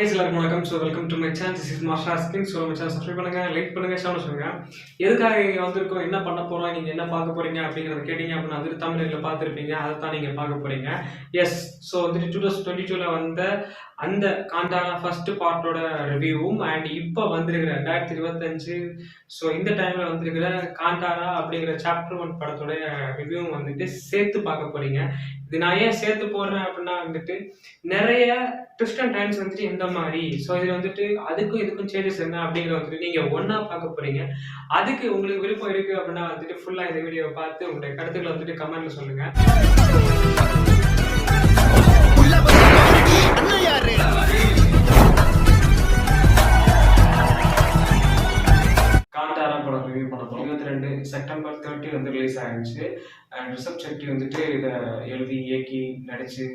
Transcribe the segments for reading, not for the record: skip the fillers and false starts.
எல்லாருக்கும் வணக்கம். So welcome to my channel. This is master asking. So நம்ம channel subscribe பண்ணுங்க, லைக் பண்ணுங்க, ஷேர் பண்ணுங்க. எதுக்காக இங்கே வந்திருக்கோம், என்ன பண்ண போறோம், நீங்க என்ன பார்க்க போறீங்க அப்படிங்கிறத கேட்டீங்க அப்படின்னா வந்துட்டு தமிழ்ல பார்த்துருப்பீங்க. அதை தான் நீங்க பார்க்க போறீங்க. எஸ். ஸோ வந்துட்டு 2022ல வந்த அந்த காண்டானா ஃபர்ஸ்ட் பார்ட்டோட ரிவ்யூவும் அண்ட் இப்போ வந்திருக்கிற 2025 ஸோ இந்த டைம்ல வந்திருக்கிற காண்டானா அப்படிங்கிற சாப்டர் 1 படத்தோட ரிவ்யூவும் வந்துட்டு சேர்த்து பார்க்க போறீங்க. இது நான் ஏன் சேர்த்து போடுறேன் அப்படின்னா வந்துட்டு நிறைய ட்விஸ்ட் அண்ட் டர்ன்ஸ் வந்துட்டு எந்த மாதிரி, ஸோ இது வந்துட்டு அதுக்கும் இதுக்கும் சேஞ்சஸ் என்ன அப்படிங்கிற வந்துட்டு நீங்க ஒன்னா பார்க்க போறீங்க. அதுக்கு உங்களுக்கு விருப்பம் இருக்கு அப்படின்னா வந்துட்டு ஃபுல்லா இந்த வீடியோவை பார்த்து உங்களுடைய கருத்துக்களை வந்துட்டு கமெண்ட்ல சொல்லுங்க. காந்தாரா படம் ரிவ்யூ பண்ண போறோம். 22 செப்டம்பர் 30 வந்து ரிலீஸ் ஆயிருச்சு. அண்ட் ரிஷப் செட்டி வந்துட்டு இதை எழுதி இயக்கி நடிச்சு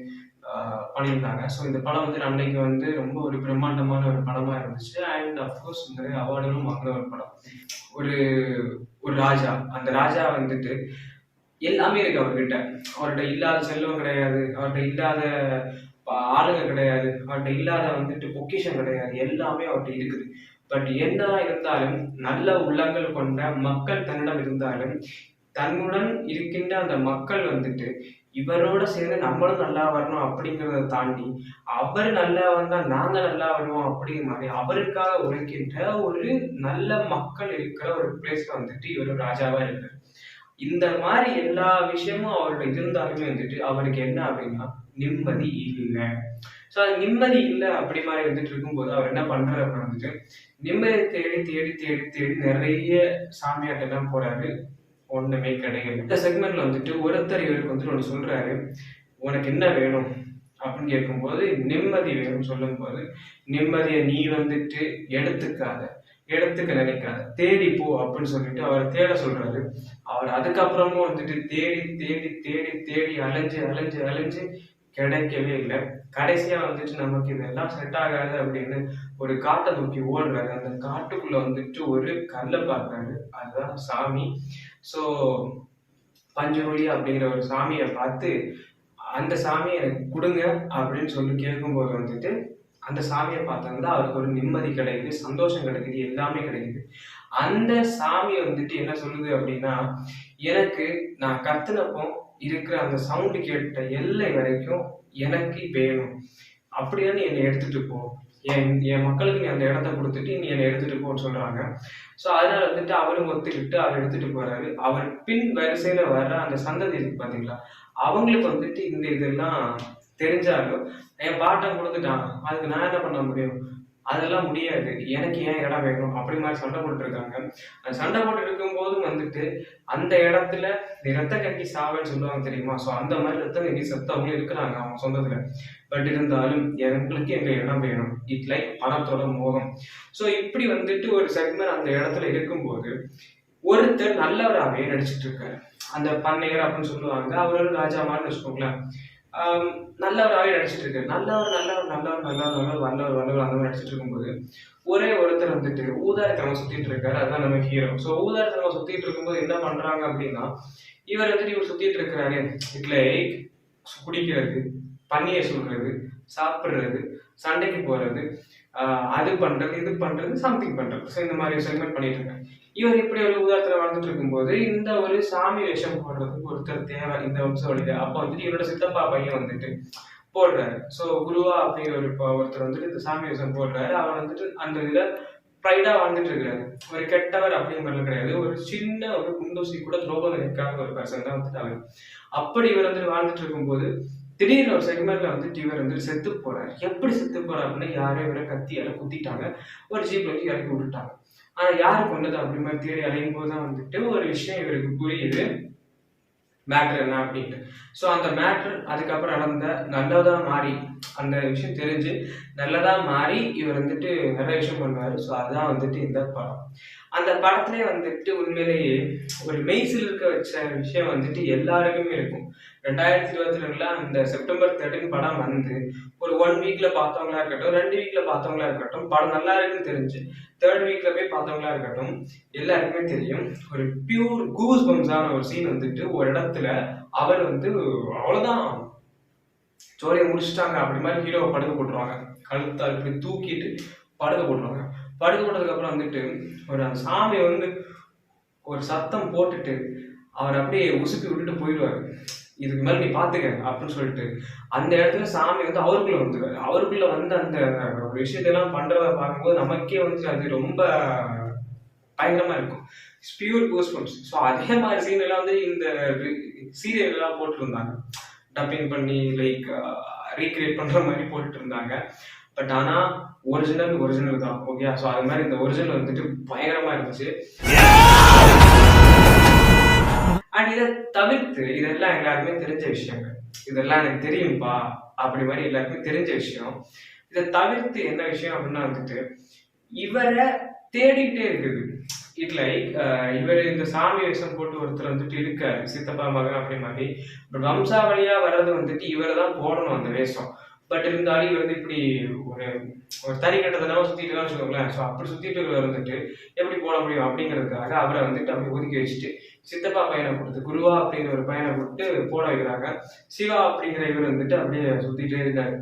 பண்ணியிருந்தாங்க. ஸோ இந்த படம் வந்து அன்னைக்கு வந்து ரொம்ப ஒரு பிரம்மாண்டமான ஒரு படமா இருந்துச்சு. அண்ட் அஃப்கோர்ஸ் நிறைய அவார்டுகளும் வாங்கின ஒரு படம். ஒரு ஒரு ராஜா, அந்த ராஜா வந்துட்டு எல்லாமே இருக்கு அவர்கிட்ட. அவர்கிட்ட இல்லாத செல்வம் கிடையாது, அவர்கிட்ட இல்லாத ஆளுங்க கிடையாது, அவர்கிட்ட இல்லாத வந்துட்டு பொக்கிஷம் கிடையாது, எல்லாமே அவர்கிட்ட இருக்குது. பட் என்ன இருந்தாலும் நல்ல உள்ளங்கள் கொண்ட மக்கள் தன்னிடம் இருந்தாலும் தன்னுடன் இருக்கின்ற அந்த மக்கள் வந்துட்டு இவரோட சேர்ந்து நம்மளும் நல்லா வரணும் அப்படிங்கிறத தாண்டி அவர் நல்லா வந்தா நாங்க நல்லா வருவோம் அப்படிங்கிற மாதிரி அவருக்காக உழைக்கின்ற ஒரு நல்ல மக்கள் இருக்கிற ஒரு பிளேஸ்ல வந்துட்டு இவர் ராஜாவா இருக்காரு. இந்த மாதிரி எல்லா விஷயமும் அவரோட இருந்தாலுமே வந்துட்டு அவருக்கு என்ன அப்படின்னா நிம்மதி இல்லை. ஸோ அது நிம்மதி இல்லை அப்படி மாதிரி வந்துட்டு இருக்கும்போது அவர் என்ன பண்றாரு அப்படின்னு வந்துட்டு நிம்மதியை தேடி தேடி தேடி தேடி நிறைய சாமியாட்டெல்லாம் போறாரு. ஒண்ணுமே கிடையாது. இந்த செக்மெண்ட்ல வந்துட்டு ஒருத்தர் இவருக்கு வந்துட்டு ஒன்று சொல்றாரு, உனக்கு என்ன வேணும் அப்படின்னு கேட்கும்போது நிம்மதி வேணும்னு சொல்லும் போது நிம்மதியை நீ வந்துட்டு எடுத்துக்க நினைக்காத, தேடி போ அப்படின்னு சொல்லிட்டு அவர் தேட சொல்றாரு. அவர் அதுக்கப்புறமும் வந்துட்டு தேடி தேடி தேடி தேடி அலைஞ்சு அலைஞ்சு அலைஞ்சு கிடைக்கவே இல்லை. கடைசியா வந்துட்டு நமக்கு இதெல்லாம் செட் ஆகாது அப்படின்னு ஒரு காட்டை நோக்கி ஓடுறாரு. அந்த காட்டுக்குள்ள வந்துட்டு ஒரு கல்லை பார்க்கறாரு, அதுதான் சாமி. ஸோ பஞ்சவொலி அப்படிங்கிற ஒரு சாமியை பார்த்து அந்த சாமியை எனக்கு கொடுங்க அப்படின்னு சொல்லி கேட்கும்போது வந்துட்டு அந்த சாமியை பார்த்தாங்கன்னா அவருக்கு ஒரு நிம்மதி கிடைக்குது, சந்தோஷம் கிடைக்குது, எல்லாமே கிடைக்குது. அந்த சாமி வந்துட்டு என்ன சொல்லுது அப்படின்னா, எனக்கு நான் கத்துனப்போ இருக்கிற அந்த சவுண்டு கேட்ட எல்லை வரைக்கும் எனக்கு வேணும், அப்படியே நீ என்னை எடுத்துட்டு போ, என் மக்களுக்கு நீ அந்த இடத்த கொடுத்துட்டு நீ என்னை எடுத்துட்டு போன்னு சொல்றாங்க. ஸோ அதனால வந்துட்டு அவரும் ஒத்துக்கிட்டு அவர் எடுத்துட்டு போறாரு. அவர் பின் வரிசையில வர்ற அந்த சந்ததி இருக்கு பாத்தீங்களா, அவங்களுக்கு வந்துட்டு இந்த இதெல்லாம் தெரிஞ்சாலும் என் பாட்டம் கொடுத்துட்டான், அதுக்கு நான் என்ன பண்ண முடியும், அதெல்லாம் முடியாது, எனக்கு ஏன் இடம் வேணும் அப்படி மாதிரி சண்டை போட்டு இருக்காங்க. அந்த சண்டை போட்டு இருக்கும்போது வந்துட்டு அந்த இடத்துல நீ ரத்த கட்டி சாவன்னு சொல்லுவாங்க தெரியுமா. ஸோ அந்த மாதிரி ரத்தம் கட்டி செத்தவங்களும் இருக்கிறாங்க அவங்க சொந்தத்துல. பட் இருந்தாலும் எங்களுக்கு எங்க இடம் வேணும், இட் லைக் பணத்தோட மோகம். ஸோ இப்படி வந்துட்டு ஒரு செக்மெண்ட் அந்த இடத்துல இருக்கும்போது ஒருத்தர் நல்லவராகவே நடிச்சிட்டு இருக்காரு. அந்த பண்ணையர் அப்படின்னு சொல்லுவாங்க, அவர் ஒரு ராஜா மாதிரி வச்சுக்கோங்களேன். நல்லவராகவே நடிச்சிட்டு இருக்காரு. நல்லவர் நல்லவர் நல்லவர் நல்லவர் நல்லவர் வல்லவர் வல்லவர் அந்த மாதிரி நடிச்சிட்டு இருக்கும்போது ஒரே ஒருத்தர் வந்துட்டு ஊதாரித்தனமா சுத்திட்டு இருக்காரு. அதுதான் நம்ம ஹீரோ. ஸோ ஊதாரித்தனமா சுத்திட்டு இருக்கும்போது என்ன பண்றாங்க அப்படின்னா, இவர் வந்துட்டு இவர் சுத்திட்டு இருக்கிறாரு, இட்ல குடிக்கிறது, பண்ணியை சொல்றது, சாப்பிடுறது, சண்டைக்கு போறது, அது பண்றது, இது பண்றது, சம்திங் பண்றது. ஸோ இந்த மாதிரி செக்மெண்ட் பண்ணிட்டு இருக்காங்க. இவர் இப்படி ஒரு உதாரணத்துல வாழ்ந்துட்டு இருக்கும்போது இந்த ஒரு சாமி வேஷம் போடுறதுக்கு ஒருத்தர் தேவை இந்த வம்சாவளியில. அப்ப வந்துட்டு இவரோட சித்தப்பா பையன் வந்துட்டு போடுறாரு. ஸோ குருவா அப்படிங்கிற ஒருத்தர் வந்துட்டு இந்த சாமி வேஷம் போடுறாரு. அவர் வந்துட்டு அந்த இதுல ப்ரைடா வாழ்ந்துட்டு இருக்காரு. ஒரு கெட்டவர் அப்படிங்கிறது கிடையாது, ஒரு சின்ன ஒரு குண்டூசி கூட துரோகம் நினைக்காத ஒரு பர்சன் தான் வந்துட்டு அவர். அப்படி இவர் வந்துட்டு வாழ்ந்துட்டு இருக்கும்போது திடீர்னு ஒரு செக்மெண்ட்ல வந்துட்டு இவர் வந்துட்டு செத்து போறாரு. எப்படி செத்து போறாரு அப்படின்னா, யாரும் இவரை கத்தியால குத்திட்டாங்க, ஒரு ஜீப்ல வச்சு இறக்கி விட்டுட்டாங்க. ஆனா யாரு கொண்டது அப்படி மாதிரி தேடி அலையும் போதுதான் வந்துட்டு ஒரு விஷயம் இவருக்கு புரியுது, மேட்ரு என்ன அப்படின்ட்டு. ஸோ அந்த மேட்ரு அதுக்கப்புறம் நடந்த நல்லதா மாறி, அந்த விஷயம் தெரிஞ்சு நல்லதா மாறி இவர் வந்துட்டு நிறைய விஷயம் பண்ணுவாரு. ஸோ அதுதான் வந்துட்டு இந்த படம். அந்த படத்துலேயே வந்துட்டு உண்மையிலேயே ஒரு மெய்சில் இருக்க வச்ச விஷயம் வந்துட்டு எல்லாருக்குமே இருக்கும். 2022ல அந்த செப்டம்பர் 13 படம் வந்து ஒரு 1 வீக்ல பார்த்தவங்களா இருக்கட்டும், 2 வீக்ல பார்த்தவங்களா இருக்கட்டும், படம் நல்லா இருக்குன்னு தெரிஞ்சு 3rd வீக்ல போய் பார்த்தவங்களா இருக்கட்டும், எல்லாருக்குமே தெரியும் ஒரு பியூர் கூஸ் பம்ஸான ஒரு சீன் வந்துட்டு ஒரு இடத்துல அவர் வந்து அவ்வளவுதான் ஜோலியை முடிச்சுட்டாங்க அப்படி மாதிரி ஹீரோவை படுக்க போட்டுருவாங்க. கழுத்தால் இப்படி தூக்கிட்டு படுக்க போட்டுருவாங்க. படுக்க போட்டதுக்கப்புறம் வந்துட்டு ஒரு அந்த சாமி வந்து ஒரு சத்தம் போட்டுட்டு அவர் அப்படியே உசுப்பி விட்டுட்டு போயிடுவாரு. இதுக்கு மேல நீ பாத்துக்க அப்படின்னு சொல்லிட்டு அந்த இடத்துல சாமி வந்து அவருக்குள்ள வந்துருவாரு. அவருக்குள்ள வந்து அந்த ஒரு விஷயத்தெல்லாம் பண்றத பார்க்கும்போது நமக்கே வந்து அது ரொம்ப பயங்கரமா இருக்கும். Pure goosebumps. ஸோ அதே மாதிரி சீன் எல்லாம் வந்து இந்த சீரியல் எல்லாம் போட்டுருந்தாங்க. டப்பிங் பண்ணி லைக் ரீக்ரியேட் பண்ற மாதிரி போட்டுட்டு இருந்தாங்க. பட் ஆனா ஒரிஜினல் தான். ஓகே. ஸோ அது மாதிரி இந்த ஒரிஜினல் வந்துட்டு பயங்கரமா இருந்துச்சு. அண்ட் இதை தவிர்த்து இதெல்லாம் எல்லாருக்குமே தெரிஞ்ச விஷயங்கள். இதெல்லாம் எனக்கு தெரியும்பா அப்படி மாதிரி எல்லாருக்குமே தெரிஞ்ச விஷயம். இதை தவிர்த்து என்ன விஷயம் அப்படின்னா வந்துட்டு இவரை தேடிக்கிட்டே இருக்குது. இட் லைக் இவர் இந்த சாமி வேஷம் போட்டு ஒருத்தர் வந்துட்டு இருக்காரு, சித்தப்பா மகன் அப்படி மாதிரி. பட் வம்சாவளியா வர்றது வந்துட்டு இவரை தான் போடணும் அந்த வேஷம். பட் இருந்தாலும் இவர் வந்து இப்படி ஒரு ஒரு தறி கட்டதெல்லாம் சுத்திட்டு தான் வச்சுக்கோங்களேன். ஸோ அப்படி சுத்திட்டு இருக்கிறவர் வந்துட்டு எப்படி போட முடியும் அப்படிங்கிறதுக்காக அவரை வந்துட்டு அப்படி ஒதுக்கி வச்சுட்டு சித்தப்பா பையனை கொடுத்து குருவா அப்படிங்கிற ஒரு பையனை கொடுத்து போட வைக்கிறாங்க. சிவா அப்படிங்கிற இவர் வந்துட்டு அப்படியே சுத்திட்டே இருக்காரு.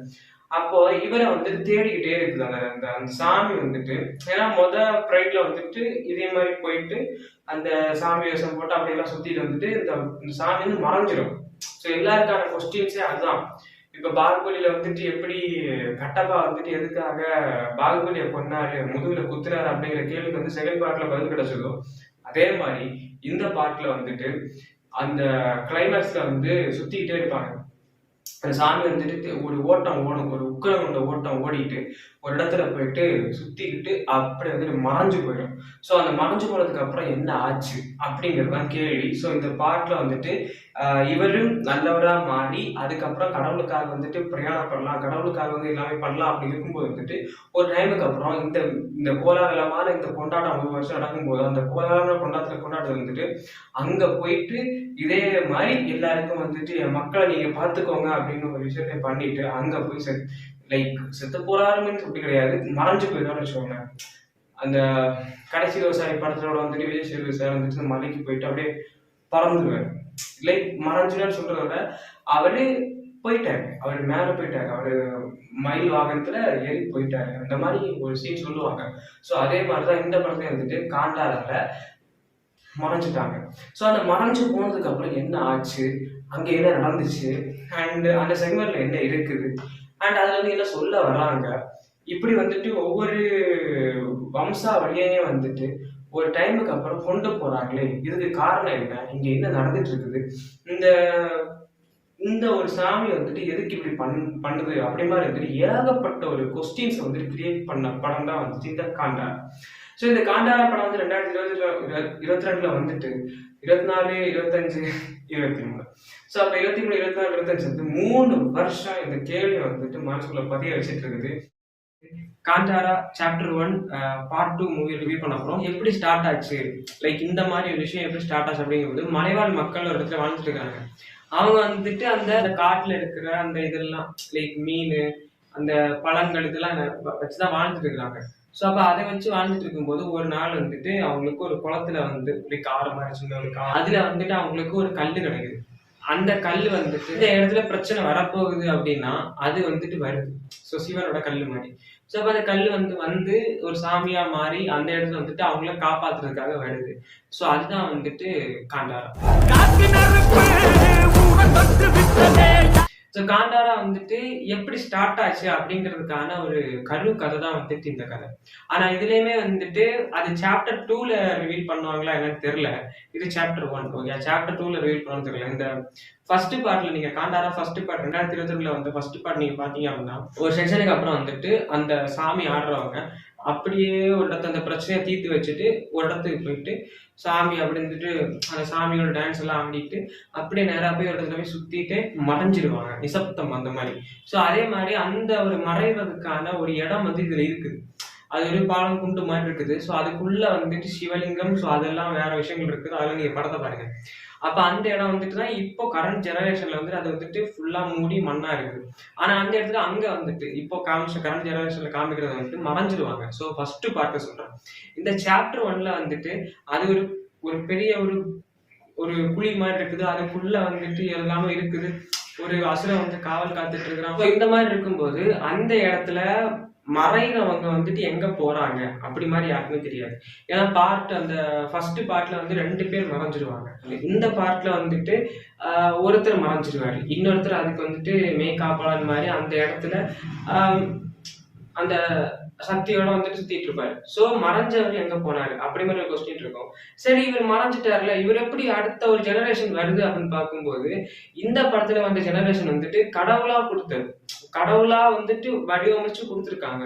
அப்போ இவரை வந்துட்டு தேடிக்கிட்டே இருக்குது அந்த அந்த சாமி வந்துட்டு. ஏன்னா ப்ரைட்ல வந்துட்டு இதே மாதிரி போயிட்டு அந்த சாமி வேஷம் போட்டு அப்படியெல்லாம் சுத்திட்டு வந்துட்டு இந்த சாமி வந்து மறைஞ்சிடும். ஸோ எல்லாருக்கான கொஸ்டின்ஸே அதுதான். இப்ப பாகுபலியில வந்துட்டு எப்படி கட்டப்பா வந்துட்டு எதுக்காக பாகுபலியை கொன்னாரு, முதுகுல குத்துறாரு அப்படிங்கிற கேள்விக்கு வந்து செகண்ட் பார்ட்ல பதில் கிடைச்சதோ, அதே மாதிரி இந்த பார்ட்ல வந்துட்டு அந்த கிளைமேக்ஸ்ல வந்து சுத்திக்கிட்டே இருப்பாங்க. அந்த சாமி வந்துட்டு ஒரு ஓட்டம் ஓடும், ஒரு உக்கிரம் கொண்ட ஓட்டம் ஓடிட்டு ஒரு இடத்துல போயிட்டு சுத்திக்கிட்டு அப்படி வந்துட்டு மறைஞ்சு போயிடும். ஸோ அந்த மறைஞ்சு போனதுக்கு அப்புறம் என்ன ஆச்சு அப்படிங்கிறது தான் கேள்வி. ஸோ இந்த பாட்டுல வந்துட்டு இவரும் நல்லவரா மாறி அதுக்கப்புறம் கடவுளுக்காக வந்துட்டு பிரயாணம் பண்ணலாம், கடவுளுக்காக வந்து எல்லாமே பண்ணலாம் அப்படி இருக்கும்போது வந்துட்டு ஒரு டைமுக்கு அப்புறம் இந்த இந்த கோலாகலமான இந்த கொண்டாட்டம் ஒரு வருஷம் நடக்கும்போது அந்த கோலாகலமான கொண்டாட்டத்தில் வந்துட்டு அங்க போயிட்டு இதே மாதிரி எல்லாருக்கும் வந்துட்டு என் மக்களை நீங்க பாத்துக்கோங்க அப்படின்னு ஒரு விஷயத்த பண்ணிட்டு அங்க போய் லைக் செத்து போறாருன்னு அப்படி கிடையாது, மறைஞ்சு போயிடுவான்னு வச்சுக்கோங்க. அந்த கடைசி விவசாயி படத்தோட வந்துட்டு விஜய் சேதுபதி சார் வந்துட்டு இந்த மலைக்கு போயிட்டு அப்படியே பறந்துருவாரு. லைக் மறைஞ்சுன்னு சொல்றத விட அவரு போயிட்டாரு, அவரு மேல போயிட்டாரு, அவரு மயில் வாகனத்துல ஏறி போயிட்டாரு. அந்த மாதிரி ஒரு சீன் சொல்லுவாங்க. ஸோ அதே மாதிரிதான் இந்த படத்துல வந்துட்டு காண்டாரால மறைஞ்சிட்டாங்க. ஸோ அந்த மறைஞ்சு போனதுக்கு அப்புறம் என்ன ஆச்சு, அங்க என்ன நடந்துச்சு, அண்ட் அந்த செக்மெண்ட்ல என்ன இருக்குது, அண்ட் அதுல வந்து என்ன சொல்ல வர்றாங்க, இப்படி வந்துட்டு ஒவ்வொரு வம்சா வழியே வந்துட்டு ஒரு டைமுக்கு அப்புறம் கொண்டு போறாங்களே, இதுக்கு காரணம் என்ன, இங்க என்ன நடந்துட்டு இருக்குது, இந்த இந்த ஒரு சாமி வந்துட்டு எதுக்கு இப்படி பண்ணுது அப்படி மாதிரி வந்துட்டு ஏகப்பட்ட ஒரு கொஸ்டின்ஸ் வந்துட்டு கிரியேட் பண்ண படம் தான் வந்துட்டு இந்த காண்டாரா. ஸோ இந்த காண்டாரா படம் வந்து 2022 வந்துட்டு 24, 25, 23. ஸோ அப்போ 23, 24, 25 வந்து 3 வருஷம் இந்த கேள்வி வந்துட்டு மனசுக்குள்ள பதிய வச்சுட்டு இருக்குது. காண்டாரா சாப்டர் 1 பார்ட் 2 மூவி ரிவ்யூ பண்ண அப்புறம் எப்படி ஸ்டார்ட் ஆச்சு, லைக் இந்த மாதிரி ஒரு விஷயம் எப்படி ஸ்டார்ட் ஆச்சு அப்படிங்கும்போது மலைவாழ் மக்கள் ஒரு இடத்துல வாழ்ந்துட்டு இருக்காங்க. அவங்க வந்துட்டு அந்த காட்டுல இருக்கிற அந்த இதெல்லாம் லைக் மீன், அந்த பழங்கள் இதெல்லாம் வச்சுதான் வாழ்ந்துட்டு இருக்கிறாங்க. ஸோ அப்போ அதை வச்சு வாழ்ந்துட்டு இருக்கும்போது ஒரு நாள் வந்துட்டு அவங்களுக்கு ஒரு குளத்துல வந்து லைக் ஆறு மாதிரி சின்ன ஒரு அதுல வந்துட்டு அவங்களுக்கு ஒரு கல் கிடைக்குது. அந்த கல் வந்துட்டு இந்த இடத்துல பிரச்சனை வரப்போகுது அப்படின்னா அது வந்துட்டு வருது. ஸோ சிவனோட கல் மாதிரி. ஸோ அப்போ அந்த கல் வந்து ஒரு சாமியா மாறி அந்த இடத்துல வந்துட்டு அவங்கள காப்பாத்துறதுக்காக வருது. ஸோ அதுதான் வந்துட்டு காண்டாரா. ஸோ காண்டாரா வந்துட்டு எப்படி ஸ்டார்ட் ஆச்சு அப்படிங்கிறதுக்கான ஒரு கதை தான் வந்துட்டு இந்த கதை. ஆனா இதுலயுமே வந்துட்டு அது சாப்டர் 2ல ரிவீல் பண்ணுவாங்களா என்னன்னு தெரியல. இது சாப்டர் 1. ஓகே, சாப்டர் 2ல ரிவீல் பண்ணணும்னு தெரியல. இந்த ஃபர்ஸ்ட் பார்ட்ல நீங்க காண்டாரா ஃபர்ஸ்ட் பார்ட் 2022ல வந்து ஃபர்ஸ்ட் பார்ட் நீங்க பாத்தீங்க அப்படின்னா ஒரு செஷனுக்கு அப்புறம் வந்துட்டு அந்த சாமி ஆடுறவங்க அப்படியே ஒரு இடத்துல அந்த பிரச்சனையை தீர்த்து வச்சுட்டு ஒரு இடத்துக்கு போயிட்டு சாமி அப்படி இருந்துட்டு அந்த சாமியோட டான்ஸ் எல்லாம் ஆடிட்டு அப்படியே நேராக போய் ஒரு இடத்துல போய் சுத்திட்டு மறைஞ்சிருவாங்க, நிசப்தம் அந்த மாதிரி. ஸோ அதே மாதிரி அந்த ஒரு மறைவதற்கான ஒரு இடம் வந்து இதுல இருக்குது. அது ஒரு பாலம் குண்டு மாதிரி இருக்குது. ஸோ அதுக்குள்ள வந்துட்டு சிவலிங்கம், ஸோ அதெல்லாம் வேற விஷயங்கள் இருக்குது. அதெல்லாம் நீங்க படத்தை பாருங்க. அப்ப அந்த இடம் வந்துட்டு தான் இப்போ கரண்ட் ஜெனரேஷன்ல வந்துட்டு அது வந்துட்டு ஃபுல்லா மூடி மண்ணா இருக்குது. ஆனா அந்த இடத்துல அங்க வந்துட்டு இப்போ கரண்ட் ஜெனரேஷன்ல காமிக்கிறத வந்துட்டு மறைஞ்சிருவாங்க. ஸோ ஃபர்ஸ்ட் பார்க்க சொல்றேன். இந்த சாப்டர் 1ல வந்துட்டு அது ஒரு பெரிய ஒரு குழி மாதிரி இருக்குது. அதுக்குள்ள வந்துட்டு எல்லாமே இருக்குது. ஒரு அசுரன் வந்து காவல் காத்துட்டு இருக்கிறான். இந்த மாதிரி இருக்கும்போது அந்த இடத்துல மறைகிறவங்க வந்துட்டு எங்க போறாங்க அப்படி மாதிரி யாருக்குமே தெரியாது. ஏன்னா அந்த ஃபர்ஸ்ட் பார்ட்ல வந்து 2 பேர் மறைஞ்சிருவாங்க. இந்த பார்ட்ல வந்துட்டு ஒருத்தர் மறைஞ்சிருவாரு, இன்னொருத்தர் அதுக்கு வந்துட்டு காப்பாளன் மாதிரி அந்த இடத்துல அந்த சக்தியோட வந்துட்டு சுத்திட்டு இருப்பாரு. சோ மறைஞ்சவர் எங்க போனாரு அப்படி மாதிரி ஒரு கொஸ்டின் இருக்கும். சரி, இவர் மறைஞ்சிட்டாருல, இவர் எப்படி அடுத்த ஒரு ஜெனரேஷன் வருது அப்படின்னு பார்க்கும்போது இந்த படத்துல வந்த ஜெனரேஷன் வந்துட்டு கடவுளா கொடுத்தது, கடவுளா வந்துட்டு வடிவமைச்சு கொடுத்துருக்காங்க.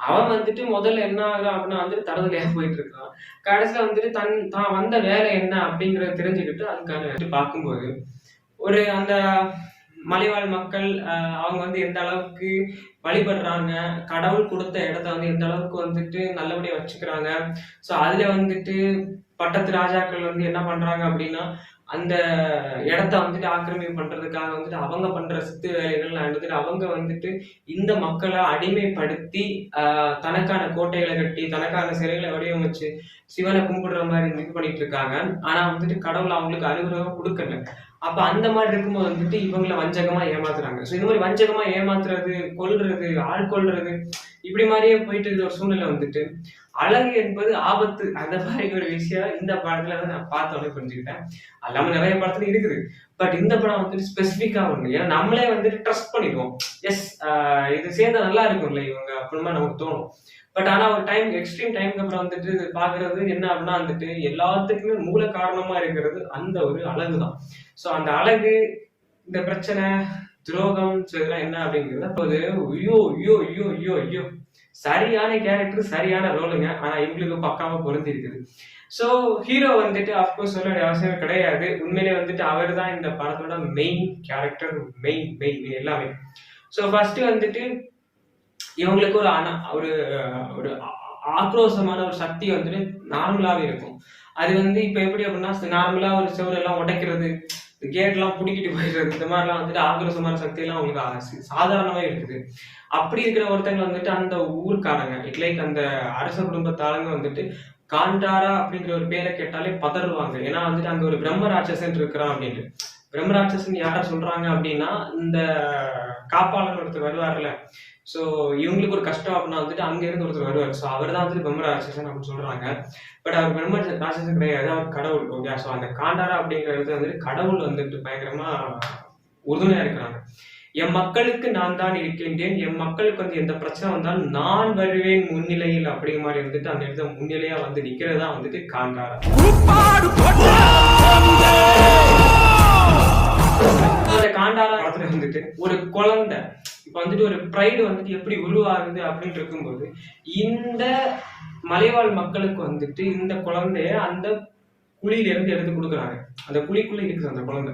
அவன் வந்துட்டு முதல்ல என்ன ஆகும் அப்படின்னா வந்துட்டு தரதுலையா போயிட்டு இருக்கான். கடைசியில வந்துட்டு தான் வந்த வேலை என்ன அப்படிங்கறத தெரிஞ்சுக்கிட்டு அதுக்கான பார்க்கும்போது ஒரு அந்த மலைவாழ் மக்கள் அவங்க வந்து எந்த அளவுக்கு வழிபடுறாங்க, கடவுள் கொடுத்த இடத்த வந்து எந்த அளவுக்கு வந்துட்டு நல்லபடியா வச்சுக்கிறாங்க. ஸோ அதுல வந்துட்டு பட்டத்து ராஜாக்கள் வந்து என்ன பண்றாங்க அப்படின்னா அந்த இடத்த வந்துட்டு ஆக்கிரமிப்பு பண்றதுக்காக வந்துட்டு அவங்க பண்ற சித்து வேலைகள் வந்துட்டு அவங்க வந்துட்டு இந்த மக்களை அடிமைப்படுத்தி தனக்கான கோட்டைகளை கட்டி தனக்கான சிறைகளை வடிவமைச்சு சிவனை கும்பிடுற மாதிரி இது பண்ணிட்டு இருக்காங்க. ஆனா வந்துட்டு கடவுள் அவங்களுக்கு அனுகிரகம் கொடுக்கல. அப்ப அந்த மாதிரி இருக்கும்போது வந்துட்டு இவங்களை வஞ்சகமா ஏமாத்துறாங்க. ஸோ இந்த மாதிரி வஞ்சகமா ஏமாத்துறது, கொல்றது, ஆள் கொல்றது இப்படி மாதிரியே போயிட்டு இருக்கிற ஒரு சூழ்நிலை வந்துட்டு அழகு என்பது ஆபத்து அந்த மாதிரி ஒரு விஷயம் இந்த படத்துல வந்து நான் பார்த்தோன்னே புரிஞ்சுக்கிட்டேன். அல்லாம நிறைய படத்துல இருக்குது. பட் இந்த படம் வந்துட்டு ஸ்பெசிஃபிக்கா ஒண்ணு, ஏன்னா நம்மளே வந்துட்டு ட்ரஸ்ட் பண்ணிடுவோம். எஸ், இது சேர்ந்தா நல்லா இருக்கும்ல இவங்க அப்படிமா நமக்கு தோணும். பட் ஆனா ஒரு எக்ஸ்ட்ரீம் டைமுக்கு அப்புறம் வந்துட்டு பாக்குறது என்ன அப்படின்னா வந்துட்டு எல்லாத்துக்குமே மூல காரணமா இருக்கிறது அந்த ஒரு அழகுதான். சோ அந்த அழகு, இந்த பிரச்சனை, துரோகம் இதெல்லாம் என்ன அப்படிங்கிறது அப்போது ஐயோ ஐயோ ஐயோ ஐயோ ஐயோ சரியான கேரக்டர், சரியான ரோலுங்க. ஆனா இவங்களுக்கு பக்காவா பொருந்தி இருக்குது. சோ ஹீரோ வந்துட்டு அப்கோர்ஸ் சொல்ல வேண்டிய அவசியம் கிடையாது. உண்மையிலே வந்துட்டு அவர் தான் இந்த படத்தோட மெயின் கேரக்டர், மெயின் எல்லாமே. சோ ஃபர்ஸ்ட் வந்துட்டு இவங்களுக்கு ஒரு ஒரு ஆக்ரோஷமான ஒரு சக்தி வந்துட்டு நார்மலாவே இருக்கும். அது வந்து இப்ப எப்படி அப்படின்னா நார்மலா ஒரு செவரு எல்லாம் உடைக்கிறது, கேட் எல்லாம் புடிக்கிட்டு போயிடுறது, இந்த மாதிரிலாம் வந்துட்டு ஆக்ரோஷமான சக்தி எல்லாம் அவங்களுக்கு சாதாரணமாவே இருக்குது. அப்படி இருக்கிற ஒருத்தங்க வந்துட்டு அந்த ஊருக்காரங்க லைக் அந்த அரச குடும்பத்தாளுங்க வந்துட்டு காண்டாரா அப்படிங்கிற ஒரு பேரை கேட்டாலே பதறுவாங்க. ஏன்னா வந்துட்டு அங்க ஒரு பிரம்ம ராட்சசன் இருக்கிறான் அப்படின்ட்டு. பிரம்ம ராட்சசன் யார சொல்றாங்க அப்படின்னா இந்த காப்பாளர் ஒருத்தர் வருவார்ல. சோ இவங்களுக்கு ஒரு கஷ்டம் அப்படின்னா வந்துட்டு அங்க இருந்து ஒருத்தர் வருவார். சோ அவர் தான் வந்துட்டு பிரம்ம ராட்சசன் அப்படின்னு சொல்றாங்க. பட் அவர் பிரம்ம ராட்சசன் கிடையாது, அவர் கடவுள். ஓகே, சோ அந்த காண்டாரா அப்படிங்கிறது வந்துட்டு கடவுள் வந்துட்டு பயங்கரமா உறுதுணையா இருக்கிறாங்க. என் மக்களுக்கு நான் தான் இருக்கின்றேன், என் மக்களுக்கு வந்து எந்த பிரச்சனை வந்தாலும் நான் வருவேன் முன்னிலையில் அப்படிங்கிற மாதிரி வந்துட்டு அந்த இடத்துல முன்னிலையா வந்து நிக்கிறதா வந்துட்டு காண்டாரா. அந்த காண்டாரா படத்துல வந்துட்டு ஒரு குழந்தை இப்ப வந்துட்டு ஒரு பிரைடு வந்துட்டு எப்படி உருவாகுது அப்படின்னு இருக்கும்போது இந்த மலைவாழ் மக்களுக்கு வந்துட்டு இந்த குழந்தைய அந்த குழியில இருந்து எடுத்து கொடுக்குறாங்க. அந்த குழிக்குள்ள இருக்குது அந்த குழந்தை.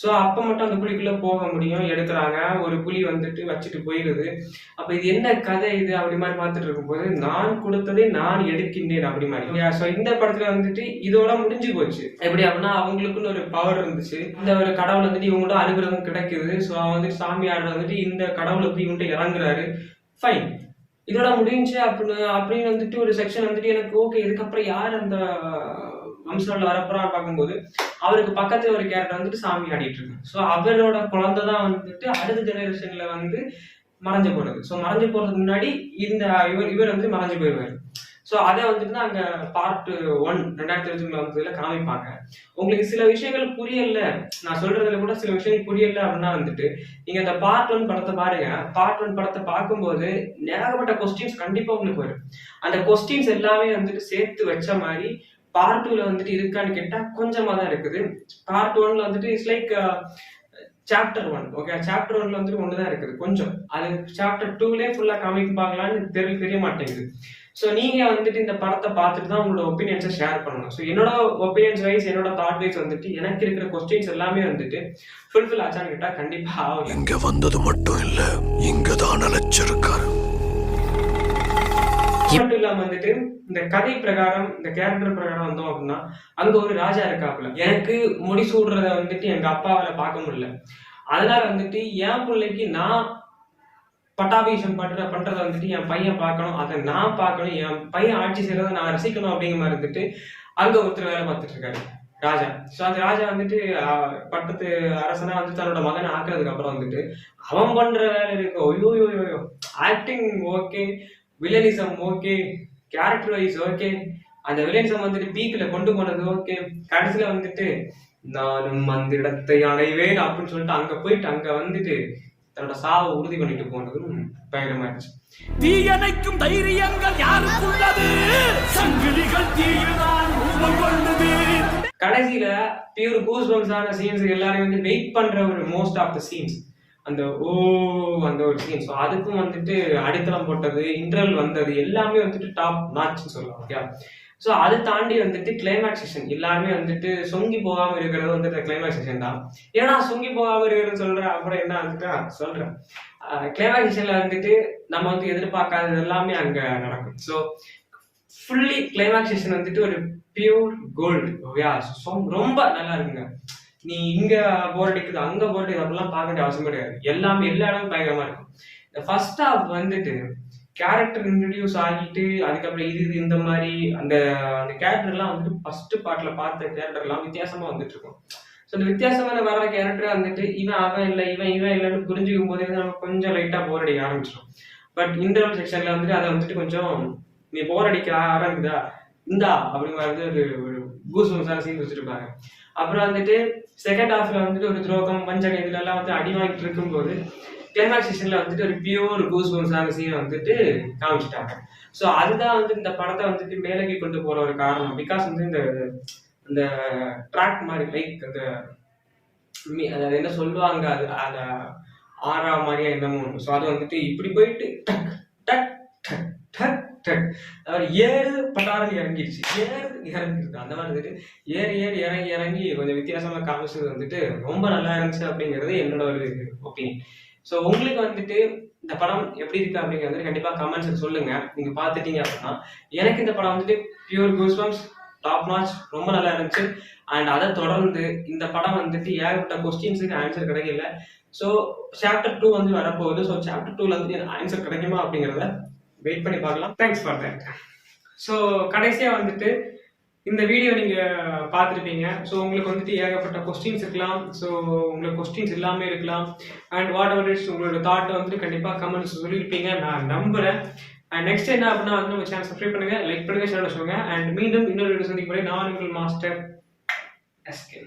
சோ அப்ப மட்டும் அந்த குழிக்குள்ள போக முடியும், எடுக்கிறாங்க. ஒரு புலி வந்துட்டு வச்சுட்டு போயிடுது. அப்ப இது என்ன கதை இது அப்படி மாதிரி பார்த்துட்டு இருக்கும்போது நான் கொடுத்ததை நான் எடுக்கின்றேன் அப்படி மாதிரி. சோ இந்த படத்துல வந்துட்டு இதோட முடிஞ்சு போச்சு. எப்படி அப்படின்னா அவங்களுக்குன்னு ஒரு பவர் இருந்துச்சு. இந்த ஒரு கடவுள் வந்துட்டு இவங்களோட அனுகிரகம் கிடைக்குது. சோ அவன் வந்துட்டு சாமியார் வந்துட்டு இந்த கடவுள் வந்து இவன்ட்டு இறங்குறாரு. ஃபைன், இதோட முடிஞ்சு அப்படின்னு வந்துட்டு ஒரு செக்ஷன் வந்துட்டு எனக்கு ஓகே. இதுக்கப்புறம் யார் அந்த வம்சாவில் வரப்போறான்னு பார்க்கும்போது அவருக்கு பக்கத்துல ஒரு கேரக்டர் வந்துட்டு சாமி ஆடிட்டு இருக்கு. ஸோ அவரோட குழந்தை தான் வந்துட்டு அடுத்த ஜெனரேஷன்ல வந்து மறைஞ்சு போறது. ஸோ மறைஞ்சு போறதுக்கு முன்னாடி இந்த இவர் வந்து மறைஞ்சு போயிடுவாரு. ஸோ அதை வந்துட்டு அங்க பார்ட் 1 2021 வந்ததுல காமிப்பாங்க. உங்களுக்கு சில விஷயங்கள் புரியல, நான் சொல்றதுல கூட சில விஷயங்கள் புரியல அப்படின்னா வந்துட்டு நீங்க அந்த பார்ட் 1 படத்தை பாருங்க. பார்ட் 1 படத்தை பார்க்கும்போது ஏகப்பட்ட கொஸ்டின்ஸ் கண்டிப்பா உங்களுக்கு வரும். அந்த கொஸ்டின்ஸ் எல்லாமே வந்துட்டு சேர்த்து வச்ச மாதிரி பார்ட் 2ல வந்துட்டு இருக்கான்னு கேட்டா கொஞ்சமா தான் இருக்குது. பார்ட் 1ல வந்துட்டு it's like chapter 1. Okay, chapter 1ல வந்துட்டு ஒண்ணுதான் இருக்குது கொஞ்சம். அது சாப்டர் 2லே ஃபுல்லா காமிப்பாங்களான்னு தெரிய மாட்டேங்குது. ஸோ நீங்க வந்துட்டு இந்த படத்தை பார்த்துட்டு தான் உங்களோட ஒப்பீனியன்ஸை ஷேர் பண்ணணும். ஸோ என்னோட ஒப்பீனியன்ஸ் வைஸ், என்னோட தாட் வைஸ் வந்துட்டு எனக்கு இருக்கிற கொஸ்டின்ஸ் எல்லாமே வந்துட்டு ஃபுல்ஃபில் ஆச்சான்னு கேட்டா கண்டிப்பா ஆகும். இங்க வந்தது மட்டும் இல்ல, இங்க தான் அழைச்சிருக்காரு. மட்டும் இல்லாம வந்துட்டு இந்த கதை பிரகாரம், இந்த கேரக்டர் பிரகாரம் வந்தோம் அப்படின்னா அங்க ஒரு ராஜா இருக்காப்புல. எனக்கு முடிசூடுறத வந்துட்டு எங்க அப்பாவால பார்க்க முடியல. அதனால வந்துட்டு என் பிள்ளைக்கு நான் பட்டாபிஷம் பண்றதை வந்துட்டு என் பையன் பார்க்கணும், அதை நான் பார்க்கணும், என் பையன் ஆட்சி செய்யறதை நான் ரசிக்கணும் அப்படிங்கிற மாதிரி இருந்துட்டு அங்க ஒருத்தர் வேலை பார்த்துட்டு இருக்காரு. ராஜா. ஸோ அந்த ராஜா வந்துட்டு பட்டத்து அரசனா வந்து தன்னோட மகனை ஆக்குறதுக்கு அப்புறம் வந்துட்டு அவன் பண்ற வேலை இருக்கு. ஐயோ acting okay, villainism okay, character wise okay, அந்த வில்லனிசம் வந்துட்டு பீக்ல கொண்டு போனது ஓகே. கடைசியில வந்துட்டு நானும் அந்த இடத்தை அடைவேன் அப்படின்னு சொல்லிட்டு அங்க போயிட்டு அங்க வந்துட்டு தன்னோட சாவை உறுதி பண்ணிட்டு போனதும் பயங்கரமாயிடுச்சு. தீயணைக்கும் தைரியங்கள் யாருக்குள்ளது? சங்கிலிகள் தீயில்தான் உருவம் கொண்டது. கடைசியில பியூர் கூஸ்பம்ஸான சீன்ஸ் எல்லாரும் வந்து வெயிட் பண்ற ஒரு மோஸ்ட் ஆஃப் த சீன்ஸ் அந்த அந்த ஒரு சீன். ஸோ அதுக்கும் வந்துட்டு அடித்தளம் போட்டது, இன்டர்வல் வந்தது எல்லாமே வந்துட்டு டாப் நாட்ச்னு சொல்லலாம். ஓகே. ஸோ அதை தாண்டி வந்துட்டு கிளைமேக்ஸ் செஷன் எல்லாருமே வந்துட்டு சொங்கி போகாம இருக்கிறது வந்துட்டு கிளைமேக்ஸ் செஷன் தான். ஏன்னா சொங்கி போகாம இருக்கிறது சொல்றேன், அப்புறம் என்ன வந்துட்டு சொல்றேன். கிளைமேக்ஸ் செஷன்ல வந்துட்டு நம்ம வந்து எதிர்பார்க்காதது எல்லாமே அங்க நடக்கும். ஸோ ஃபுல்லி கிளைமேக்ஸ் செஷன் வந்துட்டு ஒரு பியூர் கோல்டு. ரொம்ப நல்லா இருக்குங்க. நீ இங்க போர் அடிக்குது அங்க போர் அடிக்குது அப்படிலாம் பார்க்க வேண்டிய அவசியம் கிடையாது. எல்லாமே எல்லா இடமும் பயங்கரமா இருக்கும். இந்த ஃபர்ஸ்ட் ஹாஃப் வந்துட்டு கேரக்டர் இன்ட்ரடியூஸ் ஆகிட்டு அதுக்கப்புறம் இது இந்த மாதிரி அந்த அந்த கேரக்டர்லாம் வந்துட்டு ஃபர்ஸ்ட் பார்ட்ல பார்த்த கேரக்டர்லாம் வித்தியாசமா வந்துட்டு இருக்கும். ஸோ இந்த வித்தியாசமான வர கேரக்டர் வந்துட்டு இவன் அவன் இல்லை இவன் இல்லைன்னு புரிஞ்சுக்கும் போதே நம்ம கொஞ்சம் லைட்டா போர் அடிக்க ஆரம்பிச்சிடும். பட் இன்டர்வல் செக்ஷன்ல வந்துட்டு அதை வந்துட்டு கொஞ்சம் நீ போர் அடிக்க ஆரம்பிக்குதா இந்தா அப்படிங்கிறது ஒரு ஒரு கூஸ்பம்ஸான சீன் வச்சிருப்பாங்க. அப்புறம் வந்துட்டு செகண்ட் ஹாஃப்ல வந்துட்டு ஒரு துரோகம் வஞ்சகம் இதுல எல்லாம் வந்து அடி வாங்கிட்டு இருக்கும்போது கிளைமேக்ஸ் செஷன்ல வந்துட்டு ஒரு பியூர் கூஸ்பம்ஸான சீனை வந்துட்டு காமிச்சிட்டாங்க. ஸோ அதுதான் வந்து இந்த படத்தை வந்துட்டு மேலகி கொண்டு போற ஒரு காரணம். பிகாஸ் வந்து இந்த அந்த ட்ராக் மாதிரி லைக் அந்த அதாவது என்ன சொல்லுவாங்க அது அந்த ஆறா மாதிரியா என்னமோ. ஸோ அது வந்துட்டு இப்படி போயிட்டு டக் டக் டக் டக் டக் அவர் ஏறு பட்டாரம் இறங்கிடுச்சு, இறங்கிருக்கு. அந்த மாதிரி வந்துட்டு ஏறி இறங்கி கொஞ்சம் வித்தியாசமா காமிச்சது வந்துட்டு ரொம்ப நல்லா இருந்துச்சு அப்படிங்கிறது என்னோட ஒரு ஒப்பீனியன். ஸோ உங்களுக்கு வந்துட்டு இந்த படம் எப்படி இருக்கு அப்படிங்கிறது கண்டிப்பா கமெண்ட்ஸ் சொல்லுங்க. நீங்க பார்த்துட்டீங்க அப்படின்னா எனக்கு இந்த படம் வந்துட்டு பியூர் கூஸ்பம்ஸ் டாப் நாட்ச் ரொம்ப நல்லா இருந்துச்சு. அண்ட் அதை தொடர்ந்து இந்த படம் வந்துட்டு ஏகப்பட்ட கொஸ்டின்ஸுக்கு ஆன்சர் கிடைக்கல. ஸோ சாப்டர் 2 வந்து வரப்போகுது. ஸோ சாப்டர் 2ல வந்து ஆன்சர் கிடைக்குமா அப்படிங்கிறத வெயிட் பண்ணி பார்க்கலாம். Thanks for that. ஸோ கடைசியா வந்துட்டு இந்த வீடியோ நீங்க பார்த்துருப்பீங்க. ஸோ உங்களுக்கு வந்துட்டு ஏகப்பட்ட கொஸ்டின்ஸ் இருக்கலாம். ஸோ உங்களுக்கு கொஸ்டின்ஸ் எல்லாமே இருக்கலாம். அண்ட் வாட் எவர் இட்ஸ் உங்களோட தாட்டை வந்துட்டு கண்டிப்பா கமெண்ட்ஸ் சொல்லியிருப்பீங்க நான் நம்புறேன். அண்ட் நெக்ஸ்ட் என்ன அப்படின்னா வந்து நம்ம சேனல் சப்ஸ்கிரைப் பண்ணுங்க, லைக் பண்ணுங்க, ஷேர் சொல்லுங்க. அண்ட் மீண்டும் இன்னொரு வீடியோ சந்திக்கும் வரை நான் உங்கள் மாஸ்டர் எஸ்கே.